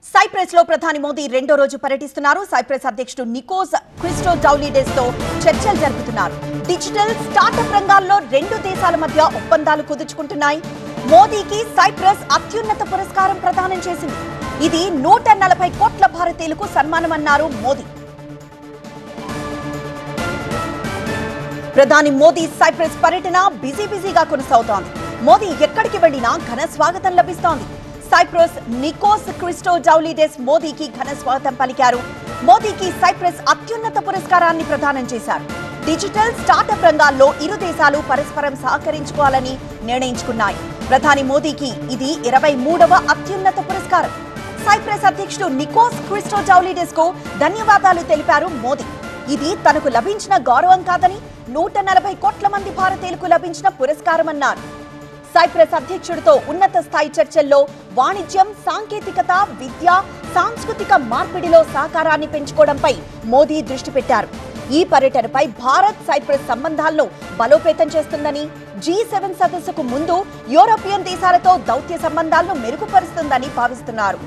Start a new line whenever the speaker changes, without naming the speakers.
Cypress లో ప్రధాని మోదీ రెండో రోజు పర్యటిస్తున్నారు. సైప్రస్ అధ్యక్షుడు నికోస్ క్రిస్టోడౌలిడెస్ తో చర్చలు జరుపుతున్నారు. డిజిటల్ స్టార్టప్ రంగాల్లో రెండు దేశాల మధ్య ఒప్పందాలు కుదుర్చుకుంటున్నాయి. మోదీకి సైప్రస్ అత్యున్నత పురస్కారం ప్రదానం చేసింది. ఇది 140 కోట్ల భారతీయులకు సన్మానమన్నారు మోదీ. ప్రధాని మోదీ సైప్రస్ పర్యటన బిజీగా కొనసాగుతోంది. మోదీ ఎక్కడికి వెళ్లినా ఘన స్వాగతం లభిస్తోంది. సైప్రస్ నికోస్ క్రిస్టోడౌలిడెస్ మోదీకి ఘన స్వాగతం పలికారు. మోదీకి సైప్రస్ అత్యున్నత పురస్కారాన్ని ప్రదానం చేశారు. డిజిటల్ స్టార్టప్ రంగాల్లో ఇరు దేశాలు పరస్పరం సహకరించుకోవాలని నిర్ణయించుకున్నాయి. ప్రధాని మోదీకి ఇది 23వ అత్యున్నత పురస్కారం. సైప్రస్ అధ్యక్షుడు నికోస్ క్రిస్టోడౌలిడెస్ కు ధన్యవాదాలు తెలిపారు మోదీ. ఇది తనకు లభించిన గౌరవం కాదని 140 కోట్ల మంది భారతీయులకు లభించిన పురస్కారమన్నారు. సైప్రస్ అధ్యక్షుడితో ఉన్నత స్థాయి చర్చల్లో వాణిజ్యం, సాంకేతికత, విద్య, సాంస్కృతిక మార్పిడిలో సహకారాన్ని పెంచుకోవడంపై మోదీ దృష్టి పెట్టారు. ఈ పర్యటనపై భారత్ సైప్రస్ సంబంధాలను బలోపేతం చేస్తుందని, G7 సదస్సుకు ముందు యూరోపియన్ దేశాలతో దౌత్య సంబంధాలను మెరుగుపరుస్తుందని భావిస్తున్నారు.